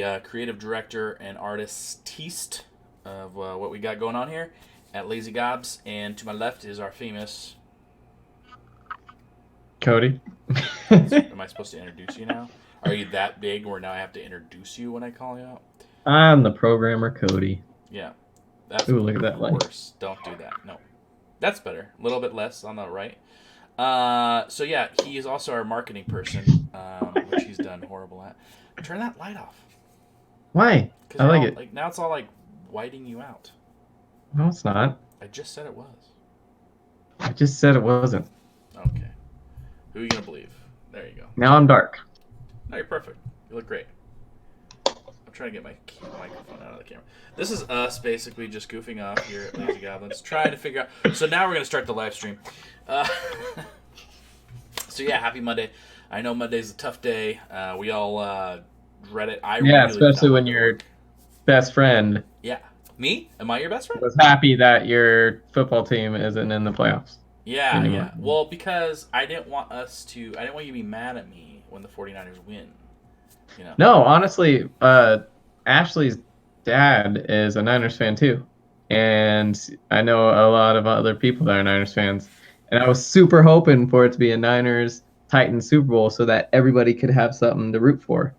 the creative director and artist of what we got going on here at Lazy Gobs, and to my left is our famous. Cody. Am I supposed to introduce you now? Are you that big where now I have to introduce you when I call you out? I'm the programmer, Cody. Yeah, that's Ooh, look at that light. worse. Don't do that. No, that's better. A little bit less on the right. So yeah, he is also our marketing person, which he's done horrible at. Turn that light off. Why? Because I you're like all it. like now it's all like whiting you out. No, it's not. I just said it was. I just said it wasn't. Okay. Who are you gonna believe? There you go. Now I'm dark. No, you're perfect. You look great. I'm trying to get my microphone out of the camera. This is us basically just goofing off here at Lazy Goblins, trying to figure out. So now we're gonna start the live stream. Uh, so yeah, happy Monday. I know Monday's a tough day. We all dread it. I Yeah, really did especially not when want to go to your work. best friend Yeah, me? Am I your best friend? was happy that your football team isn't in the playoffs Yeah, anymore. yeah. Well, because I didn't want I didn't want you to be mad at me when the 49ers win. You know. No, honestly, Ashley's dad is a Niners fan too. And I know a lot of other people that are Niners fans. And I was super hoping for it to be a Niners Titans Super Bowl so that everybody could have something to root for.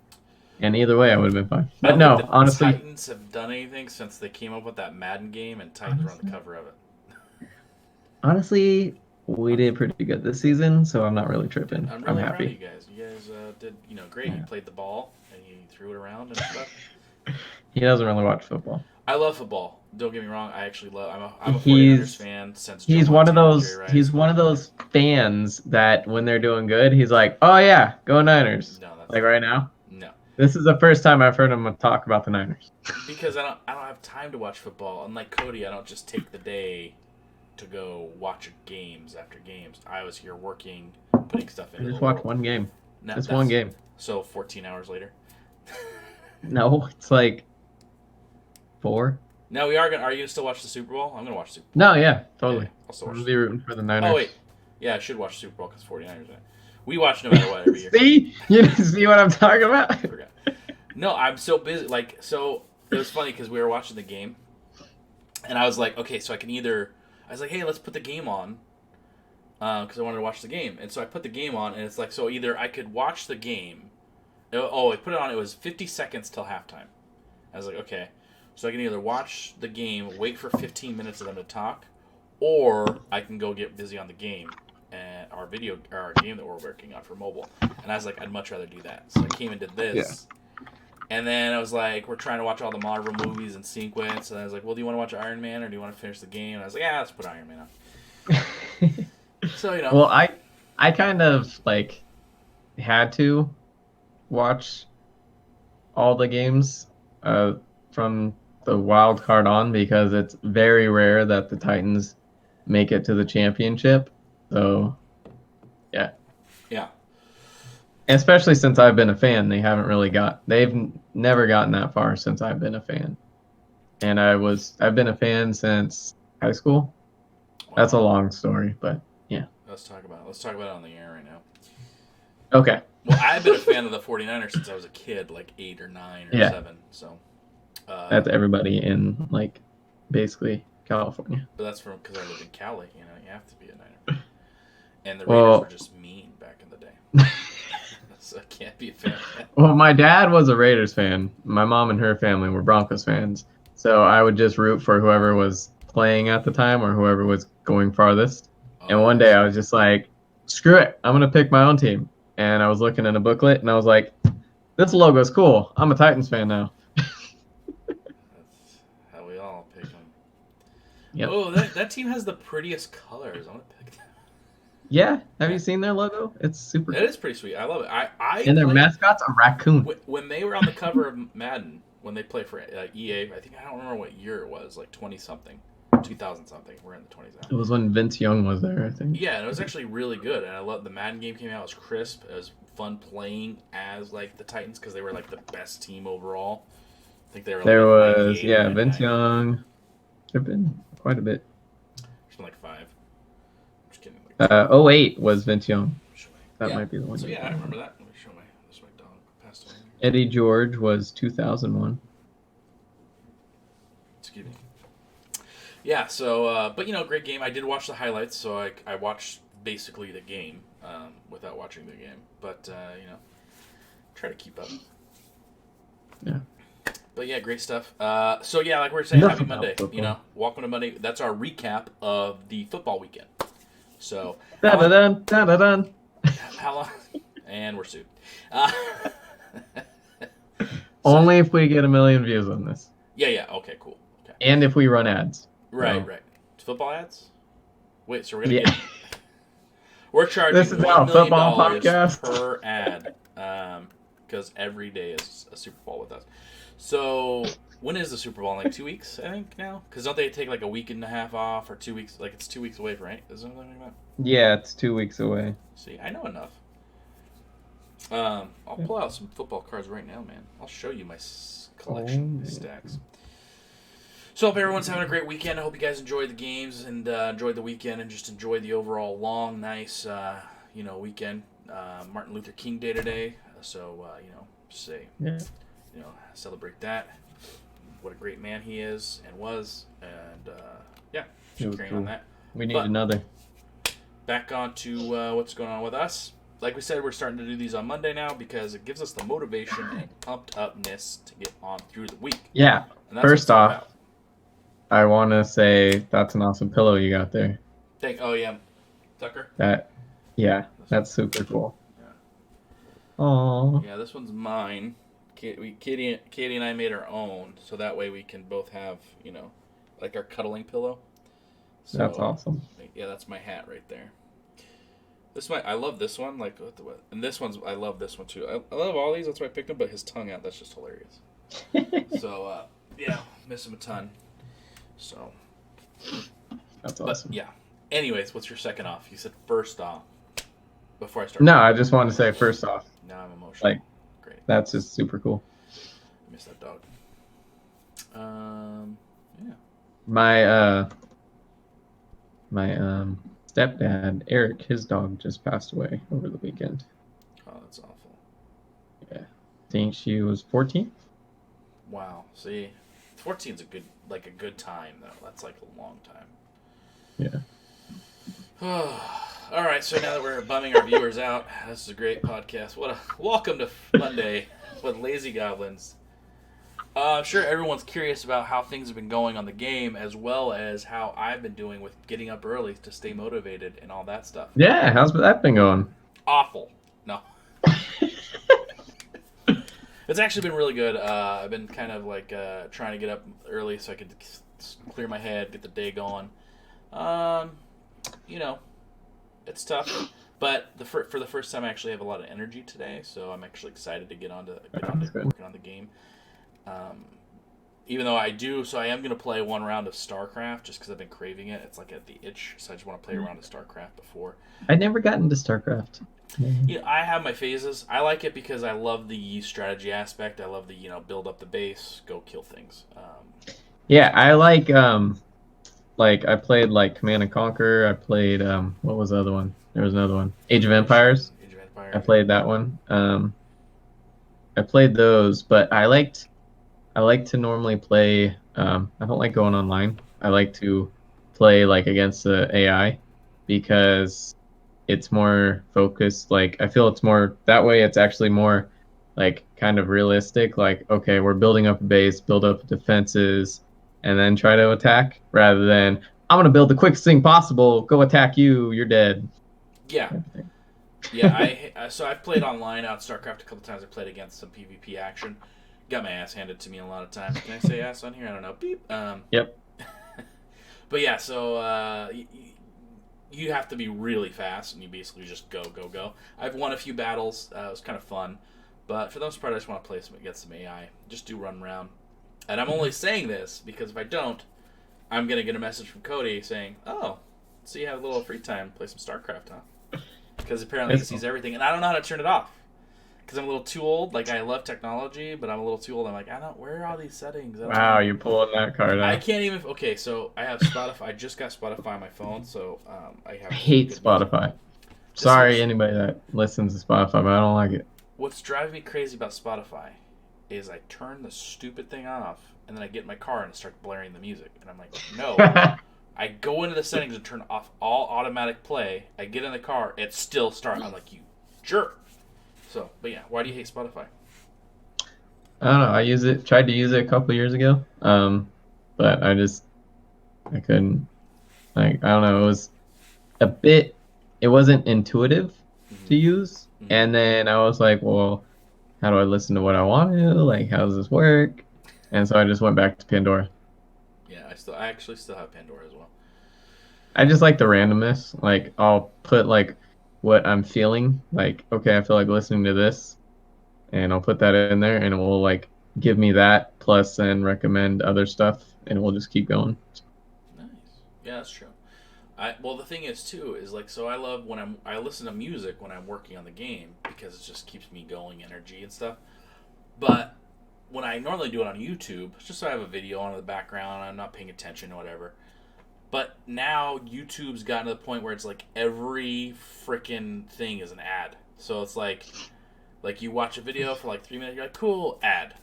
And either way, I would have been fine. I But don't think no, the honestly, Titans have done anything since they came up with that Madden game, and Titans were on the cover of it. honestly, we did pretty good this season, so I'm not really tripping. I'm I'm really proud of you happy. guys. You guys did great. You Yeah. played the ball and you threw it around and stuff. He doesn't really watch football. I love football. Don't get me wrong. I actually love. I'm a 49ers He's fan since Joe he's one of Montana and Jerry those Rice. he's one of those fans that when they're doing good, he's like, "Oh yeah, go Niners!" No, that's Like right now, no. this is the first time I've heard him talk about the Niners. Because I don't have time to watch football. Unlike Cody, I don't just take the day to go watch games after games. I was here working, putting stuff I into just the watched world. one game. Now, Just one game. So 14 hours later. No, it's like 4. Now we are gonna. Are you gonna still watch the Super Bowl? I'm gonna watch the Super Bowl. No, yeah, totally. Yeah, I'll still I'm watch. gonna The be Super Bowl. rooting for the Niners. Oh wait, yeah, I should watch the Super Bowl because 49ers. In it. We watch no matter what every year. See, you see what I'm talking about? I forgot. No, I'm so busy. Like, so it was funny because we were watching the game, and I was like, okay, so I can either. I was like, hey, let's put the game on, because I wanted to watch the game, and so I put the game on, and it's like, so either I could watch the game. Oh, I put it on. It was 50 seconds till halftime. I was like, okay, so I can either watch the game, wait for 15 minutes of them to talk, or I can go get busy on the game and our game that we're working on for mobile. And I was like, I'd much rather do that. So I came and did this. Yeah. And then I was like, we're trying to watch all the Marvel movies in sequence. And I was like, well, do you want to watch Iron Man or do you want to finish the game? And I was like, yeah, let's put Iron Man on. So, you know. Well, I kind of like had to watch all the games from the wild card on because it's very rare that the Titans make it to the championship. So, yeah. Yeah. Especially since I've been a fan, they've never gotten that far since I've been a fan. And I've been a fan since high school. Wow. That's a long story, but yeah. Let's talk about it on the air right now. Okay. Well, I've been a fan of the 49ers since I was a kid, like 8 or 9 or 7. So that's everybody in like basically California. But that's because I live in Cali. You know, you have to be a Niner. And the Raiders were just mean back in the day. So I can't be a fan of that. Well, my dad was a Raiders fan. My mom and her family were Broncos fans. So I would just root for whoever was playing at the time or whoever was going farthest. And one day I was just like, screw it. I'm going to pick my own team. And I was looking in a booklet and I was like, this logo's cool. I'm a Titans fan now. That's how we all pick them. Yep. Oh, that team has the prettiest colors. I'm going to pick them. Yeah. Have you seen their logo? It's super cool. It is pretty sweet. I love it. And their mascot's a raccoon. When they were on the cover of Madden, when they played for EA, I don't remember what year it was, like 20-something. 2000-something. We're in the 20s now. It was when Vince Young was there, I think. Yeah, and it was actually really good. And I love the Madden game came out. It was crisp. It was fun playing as like the Titans because they were like the best team overall. I think they were. There was Vince Young. There've been quite a bit. There's been like 5. I'm just kidding. Like 08 was Vince Young. That might be the one. So yeah, I remember that. Let me show this my dog passed away. Eddie George was 2001. Excuse me. Yeah, so, but great game. I did watch the highlights, so I watched basically the game without watching the game. But, try to keep up. Yeah. But yeah, great stuff. So yeah, like we were saying, Enough happy about Monday. football. Welcome to Monday. That's our recap of the football weekend. So, Da-da-dun, da-da-dun. how long? And we're sued. Only if we get 1 million views on this. Yeah. Okay, cool. Okay. And if we run ads. Right. Football ads? Wait, so we're gonna get. We're charging This is $1 our million football podcast per ad, because every day is a Super Bowl with us. So when is the Super Bowl? In like 2 weeks, I think now. Because don't they take like a week and a half off or 2 weeks? Like it's 2 weeks away, right? Is something like that? Yeah, it's 2 weeks away. See, I know enough. I'll pull out some football cards right now, man. I'll show you my collection, my stacks. So I hope everyone's having a great weekend. I hope you guys enjoyed the games and enjoyed the weekend and just enjoyed the overall long, nice, weekend. Martin Luther King Day today, so celebrate that. What a great man he is and was, and just carrying on that. We need another. Back on to what's going on with us. Like we said, we're starting to do these on Monday now because it gives us the motivation and pumped upness to get on through the week. Yeah. First off, I want to say that's an awesome pillow you got there. Oh yeah, Tucker. That's super cool. Yeah. Aww. Yeah, this one's mine. Katie and I made our own, so that way we can both have like our cuddling pillow. So, that's awesome. Yeah, that's my hat right there. I love this one. And this one's I love this one too. I love all these. That's why I picked him. But his tongue out, that's just hilarious. So miss him a ton. So that's awesome. But, yeah. Anyways, what's your second off? You said first off. Before I start. No, I just wanted to say first off. Now I'm emotional. Great. That's just super cool. I miss that dog. Yeah. My stepdad, Eric, his dog just passed away over the weekend. Oh, that's awful. Yeah. I think she was 14. Wow. See, 14's a good time though. That's like a long time. Yeah. All right, so now that we're bumming our viewers out, this is a great podcast. Welcome to Monday with Lazy Goblins. I'm sure everyone's curious about how things have been going on the game, as well as how I've been doing with getting up early to stay motivated and all that stuff. Yeah, how's that been going? Awful. No. It's actually been really good. I've been kind of trying to get up early so I could clear my head, get the day going. It's tough, but for the first time I actually have a lot of energy today, so I'm actually excited to get on to working on the game. Even though I am going to play one round of Starcraft just because I've been craving it. It's like at the itch, so I just want to play a round of Starcraft before. I never got into Starcraft. I have my phases. I like it because I love the strategy aspect. I love the build up the base, go kill things. I like I played like Command and Conquer. I played what was the other one? There was another one. Age of Empires. I played that one. I played those, but I like to normally play. I don't like going online. I like to play like against the AI because it's more focused. Like I feel it's more that way. It's actually more like kind of realistic. Like okay, we're building up a base, build up defenses, and then try to attack. Rather than I'm gonna build the quickest thing possible. Go attack you. You're dead. Yeah. Yeah, so I've played online out Starcraft a couple times. I played against some PvP action. Got my ass handed to me a lot of times. Can I say ass on here? I don't know. Beep. Yep. But yeah, so you have to be really fast, and you basically just go. I've won a few battles. It was kind of fun. But for the most part, I just want to play against some AI. Just do run around. And I'm only saying this because if I don't, I'm going to get a message from Cody saying, oh, so you have a little free time to play some StarCraft, huh? Because apparently he sees everything, and I don't know how to turn it off. Because I'm a little too old. Like, I love technology, but I'm a little too old. I'm like, where are all these settings? Wow, you're pulling that card out. I can't even... Okay, so I have Spotify. I just got Spotify on my phone, so I hate Spotify. Sorry, anybody that listens to Spotify, but I don't like it. What's driving me crazy about Spotify is I turn the stupid thing off, and then I get in my car and it starts blaring the music, and I'm like, no. I go into the settings and turn off all automatic play. I get in the car, it still starts. I'm like, you jerk. So, but yeah, why do you hate Spotify? I don't know. Tried to use it a couple years ago. But I couldn't. Like, I don't know. It was a bit, it wasn't intuitive Mm-hmm. to use. Mm-hmm. And then I was like, well, how do I listen to what I want to? Like, how does this work? And so I just went back to Pandora. Yeah, I actually still have Pandora as well. I just like the randomness. Like, I'll put like what I'm feeling. Like, okay, I feel like listening to this, and I'll put that in there, and it will like give me that plus and recommend other stuff, and we'll just keep going. Nice. Yeah, that's true. Well, the thing is too is like, so I love when I listen to music when I'm working on the game because it just keeps me going, energy and stuff. But when I normally do it on YouTube, it's just so I have a video on in the background, I'm not paying attention or whatever. But now YouTube's gotten to the point where it's like every freaking thing is an ad. So it's like you watch a video for like 3 minutes, you're like, cool, ad.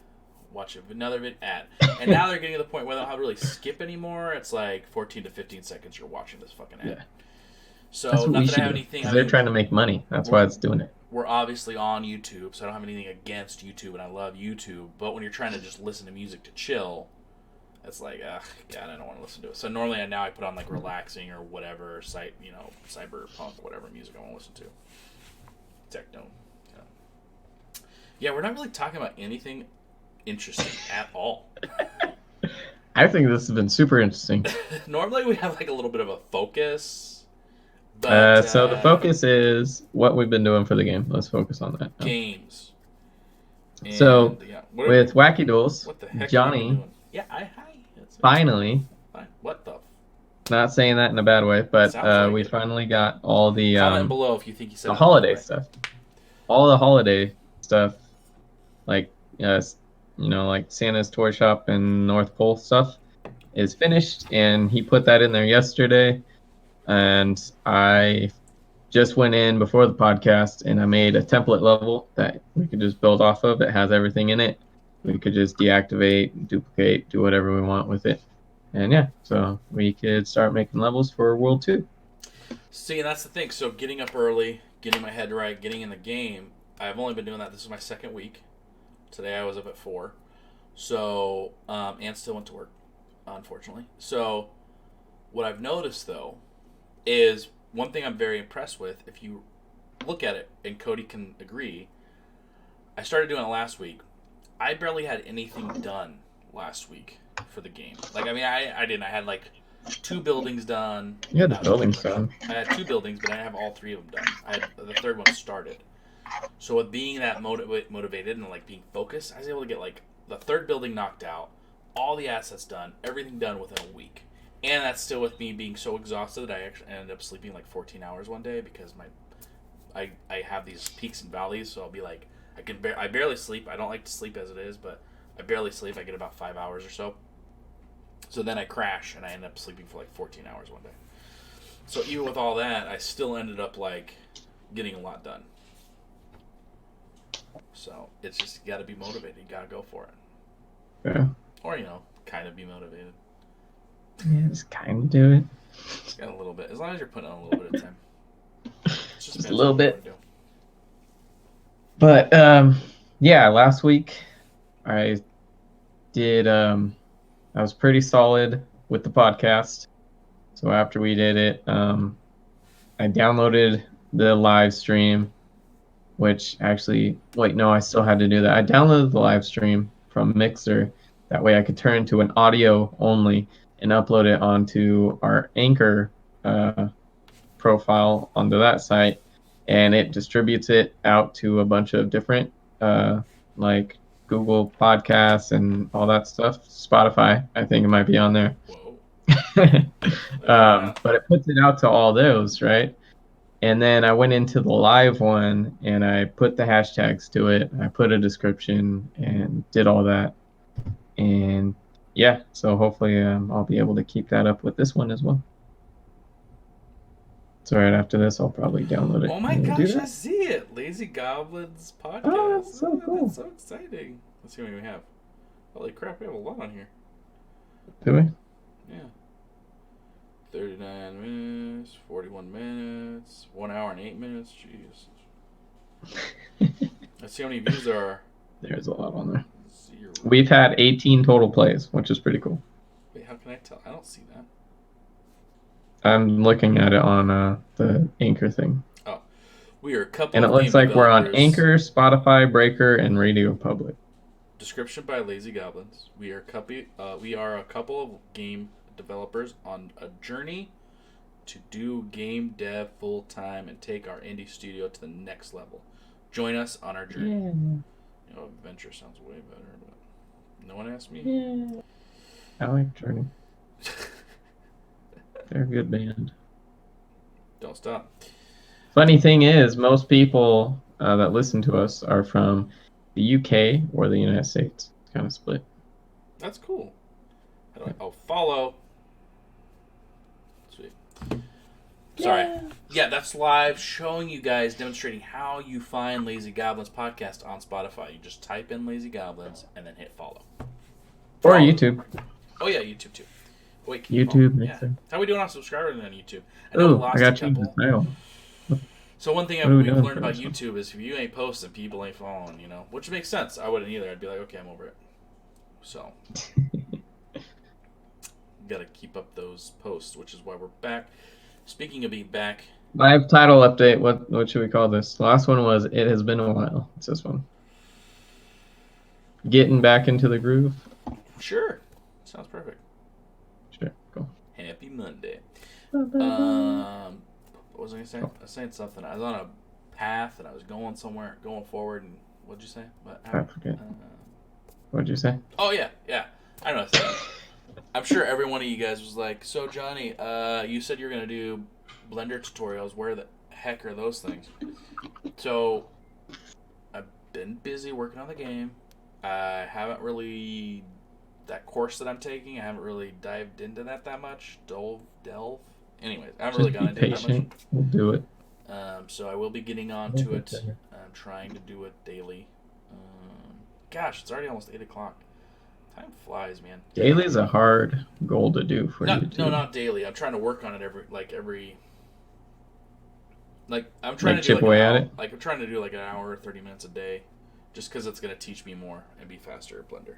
Watch another vid, ad. And now they're getting to the point where they don't have to really skip anymore. It's like 14 to 15 seconds you're watching this fucking ad. Yeah, that's So what not we that I should have do anything. because I they're mean, trying to make money. That's we're why it's doing it. we're obviously on YouTube, so I don't have anything against YouTube, and I love YouTube. But when you're trying to just listen to music to chill, it's like, ugh, God, I don't want to listen to it. So normally now I put on like relaxing or whatever, cyberpunk, whatever music I want to listen to, techno. Yeah, we're not really talking about anything interesting at all. I think this has been super interesting. Normally we have like a little bit of a focus, but So the focus is what we've been doing for the game. Let's focus on that now. games. So And yeah, with Wacky Duels, what the heck have you been Johnny doing? Yeah, hi. It's finally, fine. What the? not saying that in a bad way, but Sounds like we it. finally got all Comment below if you think you said the it in a bad holiday way. stuff. All the holiday stuff, like like Santa's toy shop and North Pole stuff, is finished, and he put that in there yesterday. And I just went in before the podcast and I made a template level that we could just build off of. It has everything in it. We could just deactivate, duplicate, do whatever we want with it. And yeah, so we could start making levels for World 2. See, and that's the thing. So getting up early, getting my head right, getting in the game. I've only been doing that. This is my second week. Today I was up at 4. So, and still went to work, unfortunately. So, what I've noticed though is one thing I'm very impressed with. If you look at it, and Cody can agree, I started doing it last week. I barely had anything done last week for the game. Like, I mean, I didn't. I had like 2 buildings done. Yeah, the Not building's done. I had 2 buildings, but I didn't have all 3 of them done. I had the third one started. So with being that motivated and like being focused, I was able to get like the third building knocked out, all the assets done, everything done within a week. And that's still with me being so exhausted that I actually ended up sleeping like 14 hours one day because I have these peaks and valleys. So I'll be like, I barely sleep. I don't like to sleep as it is, but I barely sleep. I get about 5 hours or so. So then I crash and I end up sleeping for like 14 hours one day. So even with all that, I still ended up like getting a lot done. So it's just, you got to be motivated. You got to go for it. Yeah. Or, kind of be motivated. Yeah, just kind of do it. Just got a little bit. As long as you're putting on a little bit of time. Just a little bit. Do. But yeah, last week I did I was pretty solid with the podcast. So after we did it, I downloaded the live stream, which actually, wait, no, I still had to do that. I downloaded the live stream from Mixer. That way I could turn to an audio only and upload it onto our Anchor profile onto that site. And it distributes it out to a bunch of different, like Google Podcasts and all that stuff. Spotify, I think it might be on there. Whoa. But it puts it out to all those, right? And then I went into the live one and I put the hashtags to it. I put a description and did all that. And yeah, so hopefully I'll be able to keep that up with this one as well. So right after this, I'll probably download it. Oh my and we'll do gosh, I that. see it! Lazy Goblins podcast. Oh, that's so cool. That's so exciting. Let's see what we have. Holy crap, we have a lot on here. Do we? Yeah. 39 minutes, 41 minutes, 1 hour and 8 minutes. Jeez. Let's see how many views there are. There's a lot on there. 0. We've had 18 total plays, which is pretty cool. Wait, how can I tell? I don't see that. I'm looking at it on the Anchor thing. Oh. We are a couple And it of looks game like we're on developers. Anchor, Spotify, Breaker, and Radio Public. Description by Lazy Goblins. We are a couple of game developers on a journey to do game dev full time and take our indie studio to the next level. Join us on our journey. Yeah. You know, adventure sounds way better, but no one asked me. Yeah. I like Journey. They're a good band. Don't stop. Funny thing is, most people that listen to us are from the UK or the United States. It's kind of split. That's cool. How do I? Oh, follow. Sweet. Sorry. Yeah, that's live, showing you guys, demonstrating how you find Lazy Goblins podcast on Spotify. You just type in Lazy Goblins and then hit follow. Or YouTube. Oh yeah, YouTube too. Wait, YouTube makes yeah. sense. How are we doing on subscribers on YouTube? I know we Oh, lost I got a you. couple. So one thing What are we we've doing learned about first? YouTube is if you ain't posting, people ain't following, you know? Which makes sense. I wouldn't either. I'd be like, okay, I'm over it. So, gotta keep up those posts, which is why we're back. Speaking of being back, Live title update. What should we call this? Last one was It Has Been a While. It's this one. Getting back into the groove. sure. Sounds perfect. Sure. Cool. Happy Monday. What was I gonna say? I was saying something. I was on a path and I was going somewhere, going forward, and what'd you say? I forget. What'd you say? Oh yeah. I know. I'm sure every one of you guys was like, "So Johnny, you said you're gonna do Blender tutorials. Where the heck are those things?" So I've been busy working on the game. I haven't really that course that I'm taking. I haven't really dived into that much. Delve. Anyways, I haven't really gone into it that much. We'll do it. So I will be getting on to it. I'm trying to do it daily. Gosh, it's already almost 8 o'clock. Time flies, man. Daily is a hard goal to do for you. No, not daily. I'm trying to work on it every. I'm trying to do chip away at it. I'm trying to do like an hour or 30 minutes a day, just because it's gonna teach me more and be faster at Blender.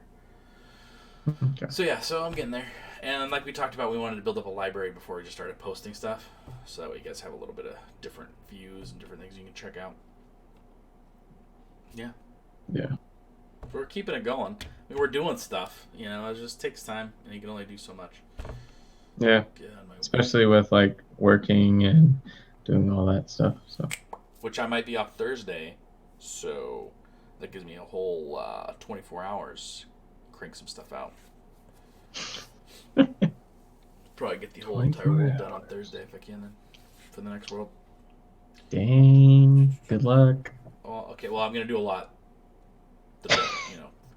Okay. So I'm getting there, and like we talked about, we wanted to build up a library before we just started posting stuff, so that way you guys have a little bit of different views and different things you can check out. Yeah. We're keeping it going. I mean, we're doing stuff, you know. It just takes time, and you can only do so much. Yeah. Especially with like working and doing all that stuff. So. Which I might be off Thursday, so that gives me a whole 24 hours. Crank some stuff out. Probably get the whole entire world done on Thursday if I can then, for the next world. Dang. Good luck. Well, okay. Well, I'm gonna do a lot.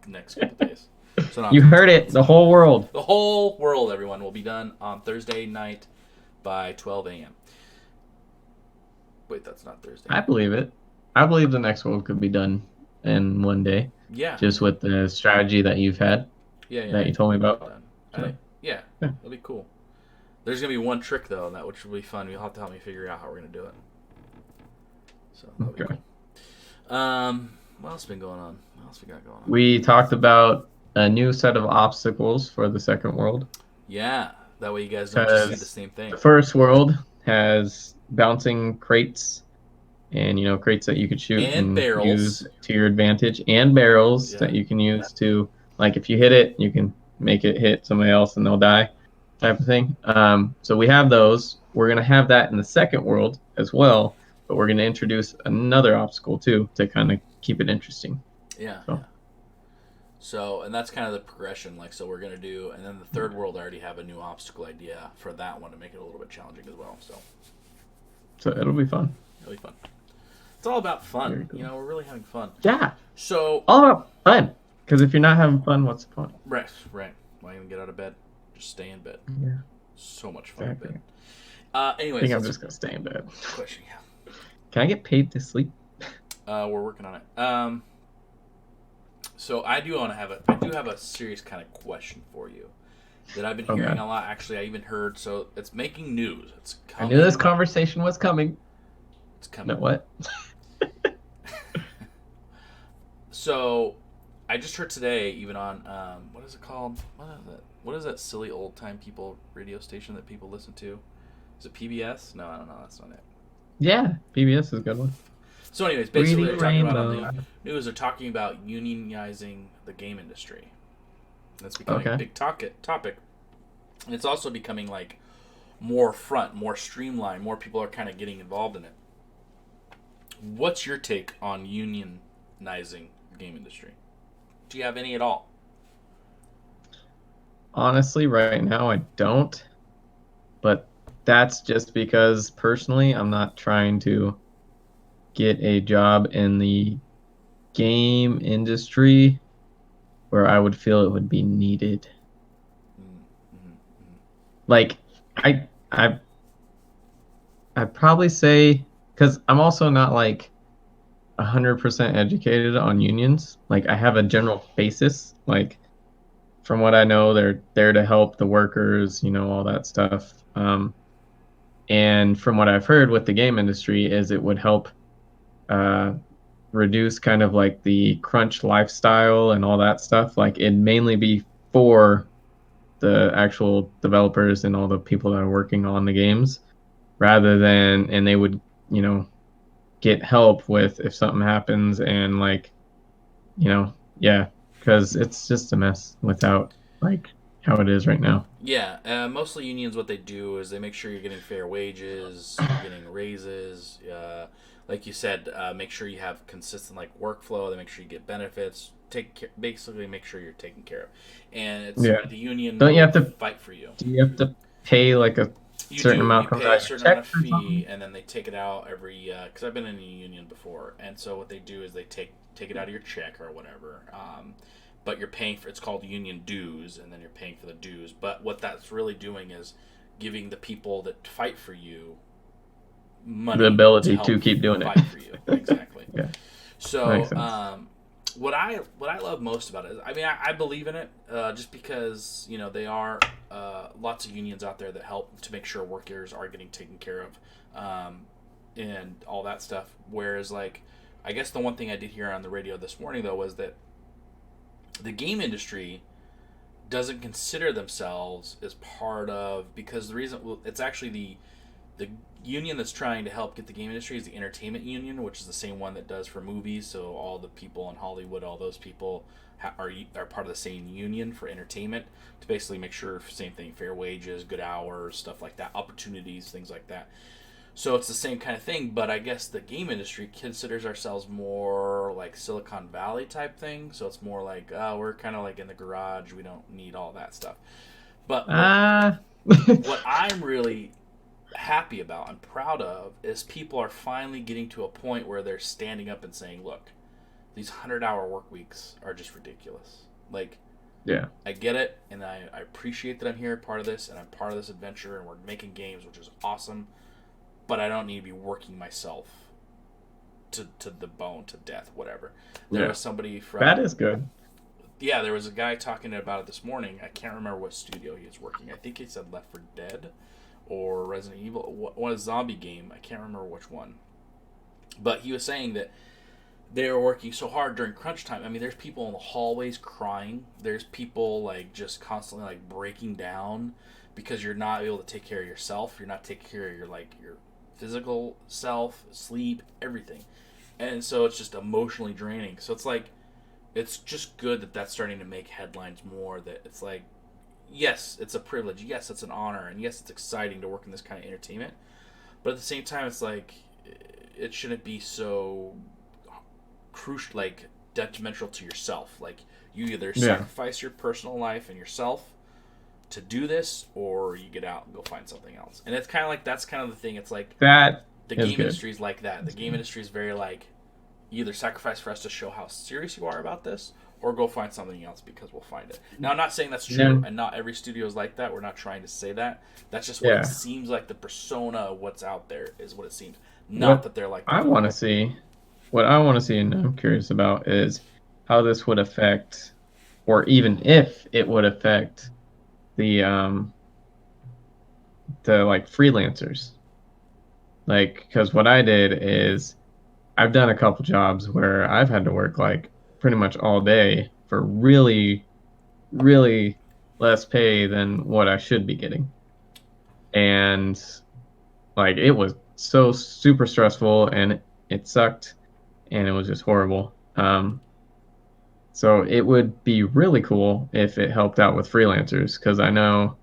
Next couple days. So You heard it. The whole world. The whole world, everyone, will be done on Thursday night by 12 a.m. Wait, that's not Thursday. I believe it. I believe the next world could be done in one day. Yeah. Just with the strategy that you've had. Yeah. That you told me about. Yeah, that'll be cool. There's gonna be one trick though, which will be fun. You'll have to help me figure out how we're gonna do it. So that'll be cool. What else has been going on? What else we got going on? We talked about a new set of obstacles for the second world. Yeah, that way you guys don't just see the same thing. The first world has bouncing crates, and crates that you could shoot and barrels. Use to your advantage, and barrels that you can use to, like, if you hit it, you can make it hit somebody else and they'll die, type of thing. So we have those. We're gonna have that in the second world as well, but we're gonna introduce another obstacle too to kind of keep it interesting. Yeah. So, and that's kind of the progression. So we're going to do, and then the third world, I already have a new obstacle idea for that one to make it a little bit challenging as well. So it'll be fun. It'll be fun. It's all about fun. Cool. We're really having fun. Yeah. So. All about fun. Because if you're not having fun, what's the point? Right. Why even get out of bed? Just stay in bed. Yeah. So much fun in bed. I Anyways, think I'm let's just gonna stay in bed. question. Yeah, Can I get paid to sleep? we're working on it. So I do have a serious kind of question for you that I've been Oh hearing god. a lot. Actually, I even heard. So it's making news. It's I knew this coming. conversation was coming. It's No, coming. what? So I just heard today, even on what is it called? What is that silly old time people radio station that people listen to? Is it PBS? No, I don't know. That's not it. Yeah, PBS is a good one. So, anyways, basically, they're Reading talking about on Rainbow. the news. They're talking about unionizing the game industry. That's becoming a Okay. big topic, and it's also becoming like more front, more streamlined. More people are kind of getting involved in it. What's your take on unionizing the game industry? Do you have any at all? Honestly, right now I don't, but that's just because personally I'm not trying to get a job in the game industry where I would feel it would be needed. Mm-hmm. Like I I'd probably say because I'm also not like 100% educated on unions. Like I have a general basis. Like from what I know, they're there to help the workers, all that stuff. And from what I've heard with the game industry is it would help uh, reduce kind of like the crunch lifestyle and all that stuff. Like it'd mainly be for the actual developers and all the people that are working on the games rather than, and they would, you know, get help with if something happens and like, yeah, because it's just a mess without like how it is right now. Yeah, mostly unions. What they do is they make sure you're getting fair wages, you're getting raises. Like you said, make sure you have consistent like workflow. They make sure you get benefits. Basically make sure you're taken care of, and it's Yeah. the union Don't you will have to, fight for you. do you have to pay like a You certain do. You amount comes pay a out of your certain amount check of or fee, something? and then they take it out every. Because I've been in a union before, and so what they do is they take it out of your check or whatever. But you're paying for it's called union dues, and then you're paying for the dues. But what that's really doing is giving the people that fight for you The money to ability help to keep doing it. fight for you. Exactly. Yeah, makes So, sense. what I love most about it is, I mean, I believe in it, just because they are lots of unions out there that help to make sure workers are getting taken care of, and all that stuff. Whereas, like, I guess the one thing I did hear on the radio this morning though was that the game industry doesn't consider themselves as part of because the reason well, it's actually the union that's trying to help get the game industry is the entertainment union, which is the same one that does for movies. So all the people in Hollywood, all those people are part of the same union for entertainment to basically make sure same thing, fair wages, good hours, stuff like that, opportunities, things like that. So it's the same kind of thing, but I guess the game industry considers ourselves more like Silicon Valley type thing. So it's more like, oh, we're kind of like in the garage. We don't need all that stuff. But Ah, what I'm really happy about and proud of is people are finally getting to a point where they're standing up and saying, look, these 100-hour work weeks are just ridiculous. Like, yeah, I get it, and I appreciate that I'm here, part of this, and I'm part of this adventure, and we're making games, which is awesome, but I don't need to be working myself to the bone, to death, whatever. There yeah. was somebody That from, is good. yeah, there was a guy talking about it this morning. I can't remember what studio he was working. I think he said Left 4 Dead or Resident Evil, one a zombie game. I can't remember which one. But he was saying that they were working so hard during crunch time. I mean, there's people in the hallways crying. There's people like just constantly like breaking down because you're not able to take care of yourself. You're not taking care of your physical self, sleep, everything. And so it's just emotionally draining. So it's like it's just good that that's starting to make headlines more. That it's like, yes, it's a privilege. Yes, it's an honor, and yes, it's exciting to work in this kind of entertainment. But at the same time, it's like it shouldn't be so crucial, like detrimental to yourself. Like you either Yeah, sacrifice your personal life and yourself to do this, or you get out and go find something else. And it's kind of like that's kind of the thing. It's like that the is game good. industry is like that. The That's game good. industry is very like you either sacrifice for us to show how serious you are about this, or go find something else because we'll find it. Now, I'm not saying that's true, Yeah. and not every studio is like that. We're not trying to say that. That's just what it Yeah. seems like. The persona of what's out there is what it seems. Not What that they're like I that at want to all. see, what I want to see, and I'm curious about is how this would affect, or even if it would affect the like freelancers. Like, because what I did is I've done a couple jobs where I've had to work like pretty much all day for really, really less pay than what I should be getting. And like it was so super stressful and it sucked and it was just horrible. So it would be really cool if it helped out with freelancers because I know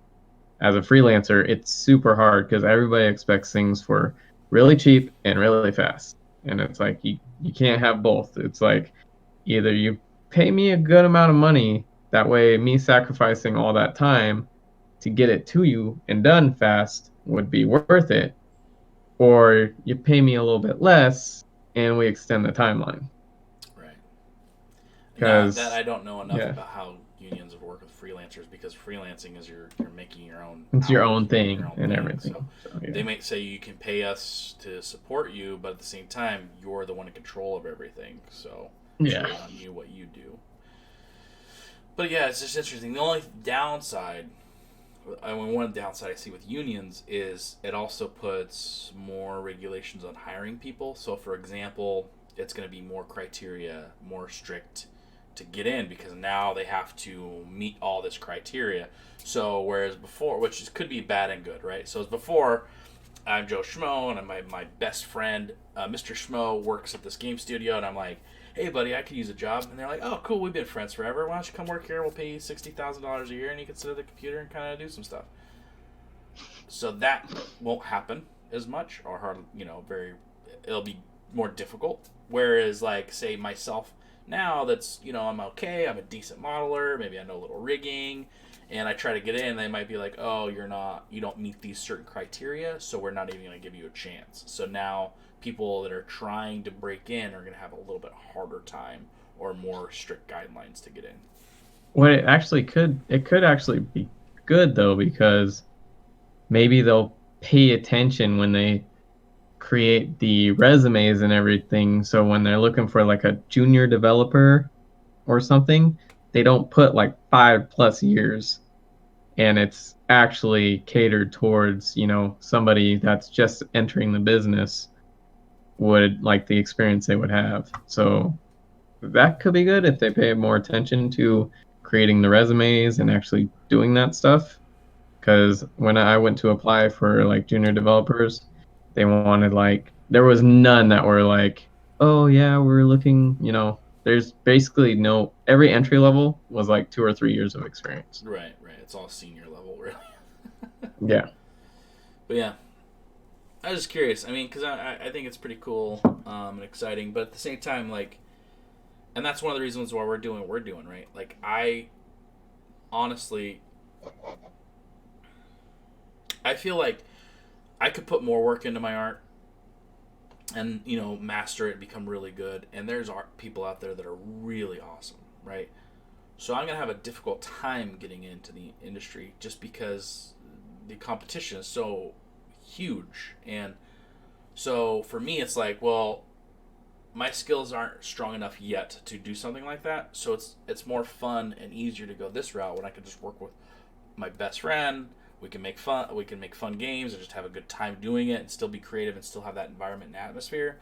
as a freelancer, it's super hard because everybody expects things for really cheap and really fast. And it's like you can't have both. It's like either you pay me a good amount of money, that way me sacrificing all that time to get it to you and done fast would be worth it, or you pay me a little bit less and we extend the timeline. Right. Now that Because I don't know enough yeah, about how unions would work with freelancers because freelancing is you're making your own it's your hours, own you're doing your thing own and thing. So everything. So they yeah. might say you can pay us to support you, but at the same time you're the one in control of everything. So it's Yeah. really on you what you do. But yeah, it's just interesting. The only downside, I mean, one downside I see with unions is it also puts more regulations on hiring people. So, for example, it's going to be more criteria, more strict to get in because now they have to meet all this criteria. So, whereas before, could be bad and good, right? So, as before, I'm Joe Schmo, and my best friend, Mr. Schmo, works at this game studio, and I'm like, hey, buddy, I could use a job. And they're like, oh, cool, we've been friends forever. Why don't you come work here? We'll pay you $60,000 a year, and you can sit at the computer and kind of do some stuff. So that won't happen as much, or hard, it'll be more difficult. Whereas, like, say myself now, that's I'm okay. I'm a decent modeler. Maybe I know a little rigging, and I try to get in. They might be like, oh, you don't meet these certain criteria, so we're not even going to give you a chance. So now people that are trying to break in are going to have a little bit harder time or more strict guidelines to get in. What it could actually be good though, because maybe they'll pay attention when they create the resumes and everything. So when they're looking for like a junior developer or something, they don't put like 5+ years, and it's actually catered towards, somebody that's just entering the business would like the experience they would have. So that could be good if they pay more attention to creating the resumes and actually doing that stuff. Because when I went to apply for like junior developers, they wanted like there was none that were like, oh yeah, we're looking. There's basically no every entry level was like 2 or 3 years of experience. Right, right. It's all senior level, really. Yeah, But yeah, I was just curious. I mean, because I think it's pretty cool and exciting, but at the same time, like, and that's one of the reasons why we're doing what we're doing, right? Like, I honestly, I feel like I could put more work into my art and master it, become really good. And there's art people out there that are really awesome, right? So I'm gonna have a difficult time getting into the industry just because the competition is so huge. And so for me, it's like, well, my skills aren't strong enough yet to do something like that. So it's more fun and easier to go this route when I can just work with my best friend. We can make fun. We can make fun games and just have a good time doing it, and still be creative and still have that environment and atmosphere,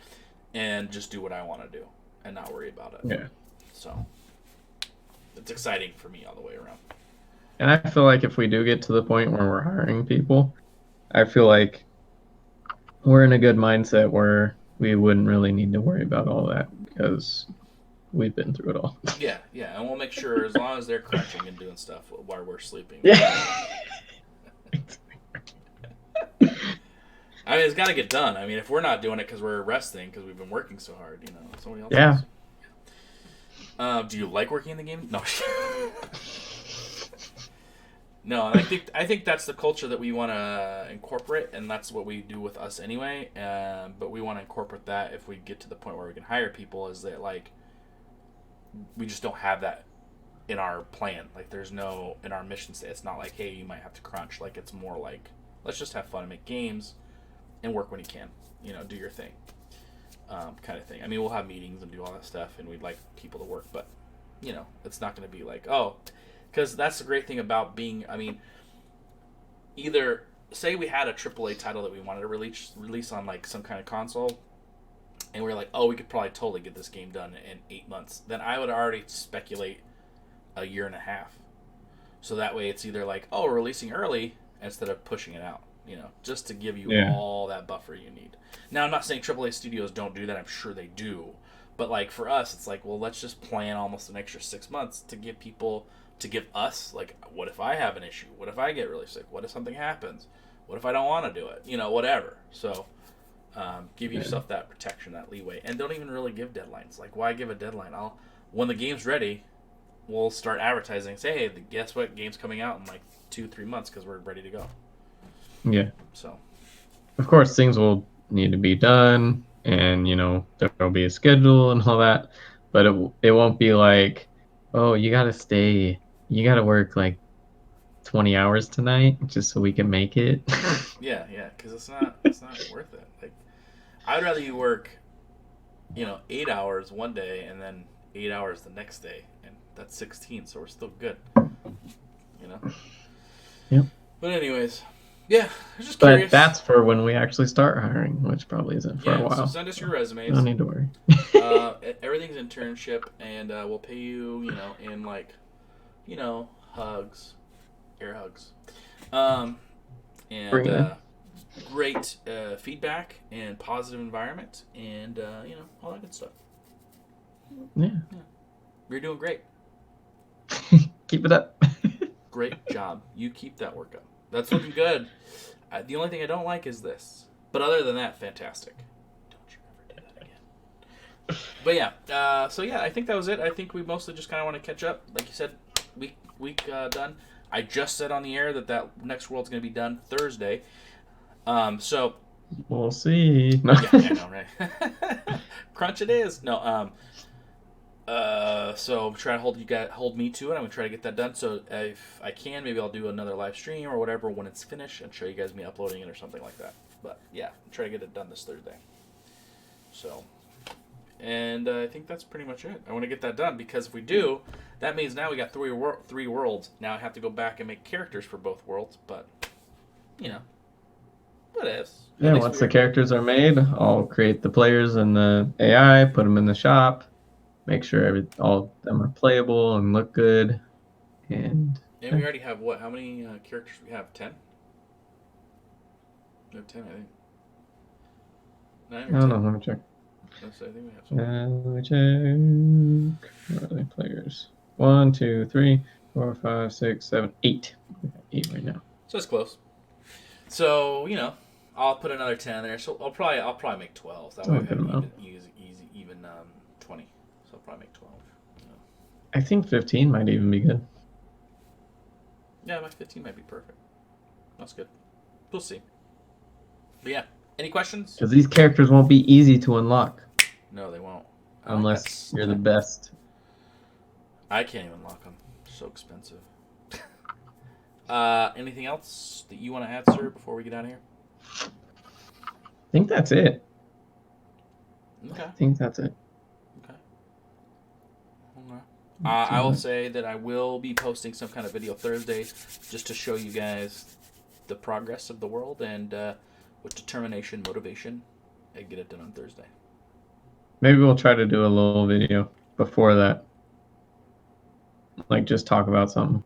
and just do what I want to do and not worry about it. yeah. So it's exciting for me all the way around. And I feel like if we do get to the point where we're hiring people, I feel like we're in a good mindset where we wouldn't really need to worry about all that because we've been through it all. Yeah, yeah, and we'll make sure as long as they're crunching and doing stuff while we're sleeping, we're good. Yeah. I mean, it's got to get done. I mean, if we're not doing it because we're resting because we've been working so hard, somebody else Yeah. is. Do you like working in the game? No. No, and I think that's the culture that we want to incorporate, and that's what we do with us anyway. But we want to incorporate that if we get to the point where we can hire people. Is that like we just don't have that in our plan. Like there's no in our mission state. It's not like, hey, you might have to crunch. Like it's more like, let's just have fun and make games and work when you can. Do your thing, kind of thing. I mean, we'll have meetings and do all that stuff, and we'd like people to work, but it's not going to be like, oh, because that's the great thing about being. I mean, either say we had a AAA title that we wanted to release on like some kind of console, and we are like, oh, we could probably totally get this game done in 8 months. Then I would already speculate a year and a half. So that way it's either like, oh, we're releasing early instead of pushing it out, just to give you all that buffer you need. Now, I'm not saying AAA studios don't do that. I'm sure they do. But like for us, it's like, well, let's just plan almost an extra 6 months to give us, like, what if I have an issue? What if I get really sick? What if something happens? What if I don't want to do it? Whatever. So give yourself that protection, that leeway. And don't even really give deadlines. Like, why give a deadline? When the game's ready, we'll start advertising. Say, hey, guess what? Game's coming out in like 2-3 months because we're ready to go. Yeah. So, of course, things will need to be done, and there'll be a schedule and all that. But it won't be like, oh, you gotta work like 20 hours tonight just so we can make it. yeah, because it's not worth it. Like, I'd rather you work, 8 hours one day and then 8 hours the next day, and that's 16, so we're still good. Yep. But anyways, yeah, I'm just curious. But that's for when we actually start hiring, which probably isn't for a while. So send us your resumes. No need to worry. Everything's internship, and we'll pay you, in like, hugs, air hugs, and great feedback and positive environment, and all that good stuff. Yeah. You're doing great. Keep it up. Great job. You keep that work up. That's looking good. The only thing I don't like is this. But other than that, fantastic. Don't you ever do that again. But yeah, so yeah, I think that was it. I think we mostly just kind of want to catch up. Like you said, week done. I just said on the air that next world's going to be done Thursday. So we'll see. No. Yeah, I know, right? Crunch it is. No, so try to hold me to it. I'm gonna try to get that done. So if I can, maybe I'll do another live stream or whatever when it's finished and show you guys me uploading it or something like that. But yeah, try to get it done this Thursday. So, and I think that's pretty much it. I want to get that done because if we do, that means now we got three worlds. Now I have to go back and make characters for both worlds. But what is? Yeah, once the characters are made, I'll create the players and the AI, put them in the shop. Make sure all of them are playable and look good. And we already have what? How many characters we have? 10? We have 10, I think. 9 or 10? I don't know. Let me check. I think we have some. Let me check. Where are the players? 1, 2, 3, 4, 5, 6, 7, 8. We got 8 right now. So it's close. So I'll put another 10 in there. So I'll probably make 12. That way we have even 20. So I'll probably make 12. I think 15 might even be good. Yeah, my 15 might be perfect. That's good. We'll see. But yeah, any questions? Because these characters won't be easy to unlock. No, they won't. Unless you're the best. I can't even unlock them. They're so expensive. Anything else that you want to add, sir, before we get out of here? I think that's it. Okay. I think that's it. Okay. I will say that I will be posting some kind of video Thursday just to show you guys the progress of the world and with determination, motivation, and get it done on Thursday. Maybe we'll try to do a little video before that. Like, just talk about something.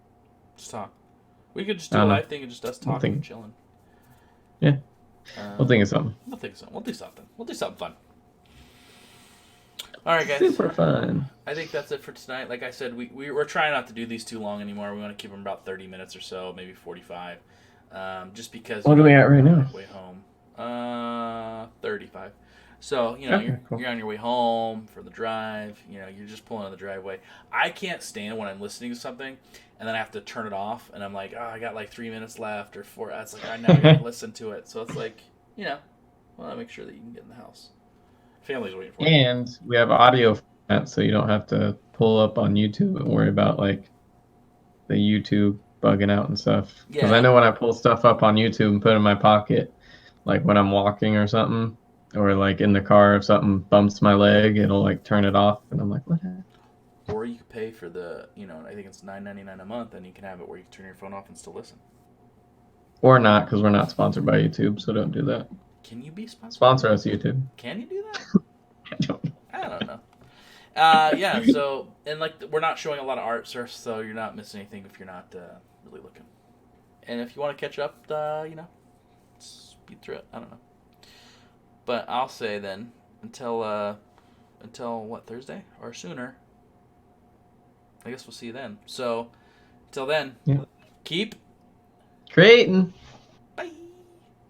Just talk. We could just do a live thing and just us talking and chilling. Yeah. We'll think of something. We'll think of something. We'll do something. We'll do something fun. All right, guys. Super fun. I think that's it for tonight. Like I said, we're trying not to do these too long anymore. We want to keep them about 30 minutes or so, maybe 45. Just because... What are we at right now? Way home. 35. So, you're on your way home for the drive. You're just pulling on the driveway. I can't stand when I'm listening to something and then I have to turn it off and I'm like, oh, I got like 3 minutes left or 4. It's like, I now got to listen to it. So it's like, well, make sure that you can get in the house. Family's waiting for you. And we have audio that, so you don't have to pull up on YouTube and worry about like the YouTube bugging out and stuff. Because I Yeah. know when I pull stuff up on YouTube and put it in my pocket, like when I'm walking or something, or like in the car, if something bumps my leg, it'll like turn it off, and I'm like, what happened? Or you could pay for the, I think it's $9.99 a month, and you can have it where you can turn your phone off and still listen. Or not, because we're not sponsored by YouTube, so don't do that. Can you be sponsored by Sponsor YouTube? us, YouTube. Can you do that? I don't know. I don't know. Yeah. So, and like we're not showing a lot of art, sir, so you're not missing anything if you're not really looking. And if you want to catch up, speed through it. I don't know. But I'll say then until what, Thursday or sooner. I guess we'll see you then. So until then, Yeah. keep Creating. bye.